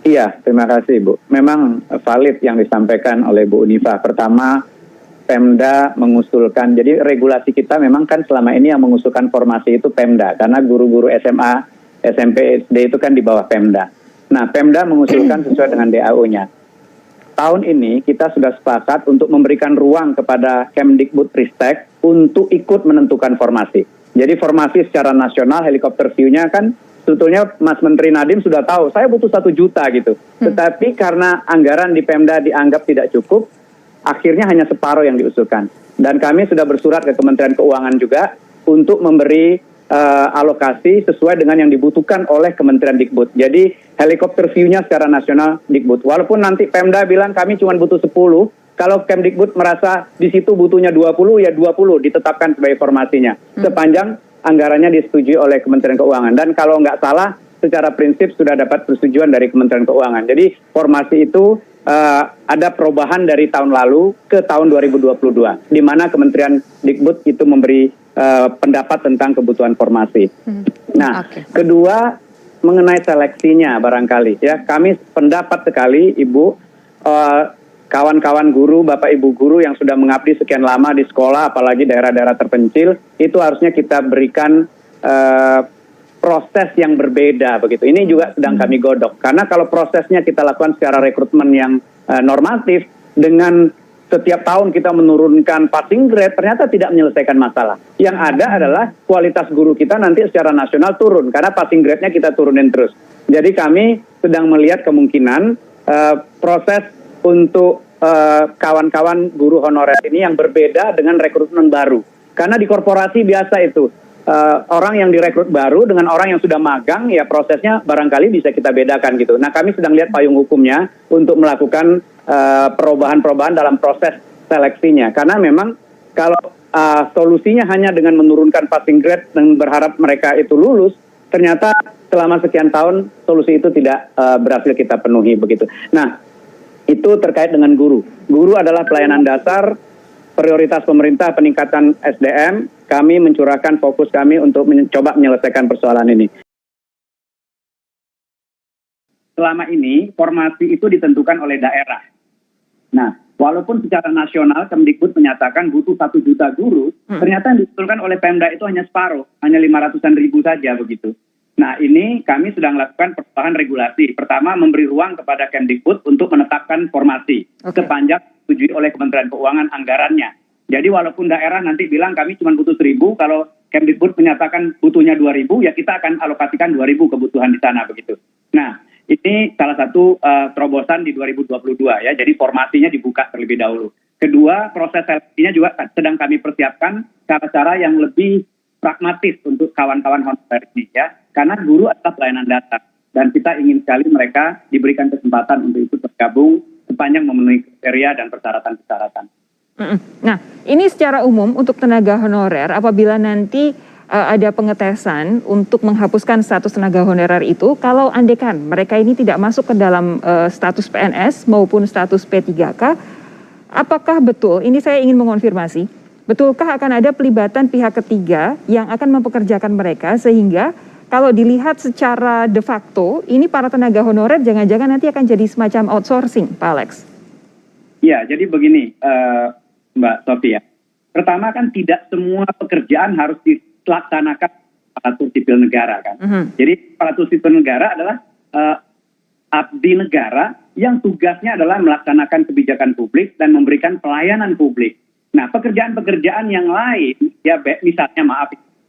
Iya, terima kasih Bu. Memang valid yang disampaikan oleh Bu Unifa. Pertama, Pemda mengusulkan, jadi regulasi kita memang kan selama ini yang mengusulkan formasi itu Pemda, karena guru-guru SMA, SMP, SD itu kan di bawah Pemda. Nah, Pemda mengusulkan sesuai dengan DAU-nya. Tahun ini kita sudah sepakat untuk memberikan ruang kepada Kemdikbudristek untuk ikut menentukan formasi. Jadi formasi secara nasional, helikopter view-nya kan sebetulnya Mas Menteri Nadiem sudah tahu, saya butuh 1 juta gitu. Tetapi karena anggaran di Pemda dianggap tidak cukup, akhirnya hanya separuh yang diusulkan. Dan kami sudah bersurat ke Kementerian Keuangan juga untuk memberi alokasi sesuai dengan yang dibutuhkan oleh Kementerian Dikbud. Jadi helikopter view-nya secara nasional Dikbud. Walaupun nanti Pemda bilang kami cuma butuh 10, kalau Kemdikbud merasa di situ butuhnya 20, ya 20 ditetapkan sebagai formasinya. Sepanjang anggarannya disetujui oleh Kementerian Keuangan. Dan kalau nggak salah, secara prinsip sudah dapat persetujuan dari Kementerian Keuangan. Jadi formasi itu ada perubahan dari tahun lalu ke tahun 2022, di mana Kementerian Dikbud itu memberi pendapat tentang kebutuhan formasi. Nah, kedua mengenai seleksinya barangkali ya, kami pendapat sekali Ibu, kawan-kawan guru, Bapak Ibu guru yang sudah mengabdi sekian lama di sekolah, apalagi daerah-daerah terpencil, itu harusnya kita berikan proses yang berbeda begitu. Ini juga sedang kami godok, karena kalau prosesnya kita lakukan secara rekrutmen yang normatif, dengan setiap tahun kita menurunkan passing grade, ternyata tidak menyelesaikan masalah. Yang ada adalah kualitas guru kita nanti secara nasional turun, karena passing grade-nya kita turunin terus. Jadi kami sedang melihat kemungkinan proses untuk kawan-kawan guru honorer ini yang berbeda dengan rekrutmen baru. Karena di korporasi biasa itu, orang yang direkrut baru dengan orang yang sudah magang, ya prosesnya barangkali bisa kita bedakan gitu. Nah, kami sedang lihat payung hukumnya untuk melakukan perubahan-perubahan dalam proses seleksinya. Karena memang kalau solusinya hanya dengan menurunkan passing grade dan berharap mereka itu lulus, ternyata selama sekian tahun solusi itu tidak berhasil kita penuhi begitu. Nah, itu terkait dengan guru. Guru adalah pelayanan dasar, prioritas pemerintah peningkatan SDM. Kami mencurahkan fokus kami untuk mencoba menyelesaikan persoalan ini. Selama ini formasi itu ditentukan oleh daerah. Nah, walaupun secara nasional Kemdikbud menyatakan butuh 1 juta guru, ternyata yang diusulkan oleh Pemda itu hanya separuh, hanya 500-an ribu saja begitu. Nah, ini kami sedang melakukan perubahan regulasi. Pertama, memberi ruang kepada Kemdikbud untuk menetapkan formasi sepanjang disetujui oleh Kementerian Keuangan anggarannya. Jadi walaupun daerah nanti bilang kami cuma butuh 1.000, kalau Kemdikbud menyatakan butuhnya 2.000, ya kita akan alokasikan 2.000 kebutuhan di sana begitu. Nah, ini salah satu terobosan di 2022 ya. Jadi formasinya dibuka terlebih dahulu. Kedua, proses seleksinya juga sedang kami persiapkan cara-cara yang lebih pragmatis untuk kawan-kawan honorer ini ya. Karena guru adalah pelayanan dasar dan kita ingin sekali mereka diberikan kesempatan untuk ikut bergabung sepanjang memenuhi kriteria dan persyaratan-persyaratan. Nah, ini secara umum untuk tenaga honorer apabila nanti ada pengetesan untuk menghapuskan status tenaga honorer itu, kalau andekan mereka ini tidak masuk ke dalam status PNS maupun status P3K, apakah betul, ini saya ingin mengonfirmasi, betulkah akan ada pelibatan pihak ketiga yang akan mempekerjakan mereka sehingga kalau dilihat secara de facto, ini para tenaga honorer jangan-jangan nanti akan jadi semacam outsourcing, Pak Alex? Ya, jadi begini Mbak Sofia. Pertama kan tidak semua pekerjaan harus dilaksanakan aparatur sipil negara kan. Jadi aparatur sipil negara adalah abdi negara yang tugasnya adalah melaksanakan kebijakan publik dan memberikan pelayanan publik. Nah, pekerjaan-pekerjaan yang lain, ya misalnya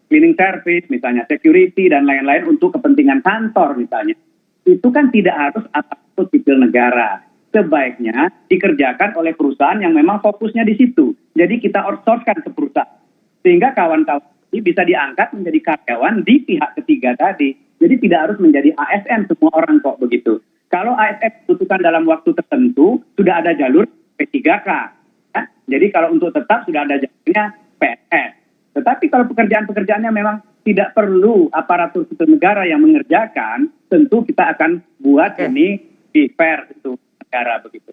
cleaning service, misalnya security dan lain-lain untuk kepentingan kantor misalnya, itu kan tidak harus aparatur sipil negara. Sebaiknya dikerjakan oleh perusahaan yang memang fokusnya di situ. Jadi kita outsource-kan ke perusahaan. Sehingga kawan-kawan ini bisa diangkat menjadi karyawan di pihak ketiga tadi. Jadi tidak harus menjadi ASN semua orang kok begitu. Kalau ASN dibutuhkan dalam waktu tertentu, sudah ada jalur P3K. Ya? Jadi kalau untuk tetap sudah ada jalurnya PNS. Tetapi kalau pekerjaan-pekerjaannya memang tidak perlu aparatur sipil negara yang mengerjakan, tentu kita akan buat ini di fair itu negara begitu.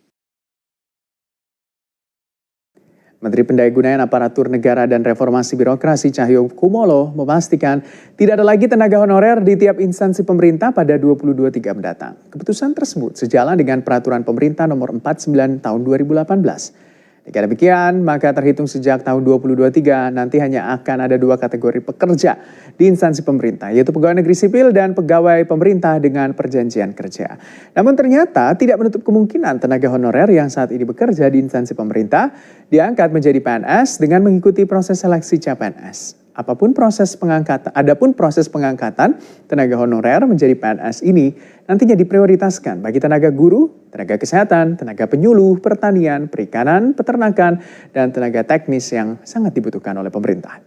Menteri Pendaya-gunaan Aparatur Negara dan Reformasi Birokrasi Cahyo Kumolo memastikan tidak ada lagi tenaga honorer di tiap instansi pemerintah pada 2023 mendatang. Keputusan tersebut sejalan dengan Peraturan Pemerintah Nomor 49 Tahun 2018. Jika demikian, maka terhitung sejak tahun 2023 nanti hanya akan ada 2 kategori pekerja di instansi pemerintah, yaitu pegawai negeri sipil dan pegawai pemerintah dengan perjanjian kerja. Namun ternyata tidak menutup kemungkinan tenaga honorer yang saat ini bekerja di instansi pemerintah diangkat menjadi PNS dengan mengikuti proses seleksi CPNS. Adapun proses pengangkatan tenaga honorer menjadi PNS ini nantinya diprioritaskan bagi tenaga guru, tenaga kesehatan, tenaga penyuluh, pertanian, perikanan, peternakan, dan tenaga teknis yang sangat dibutuhkan oleh pemerintah.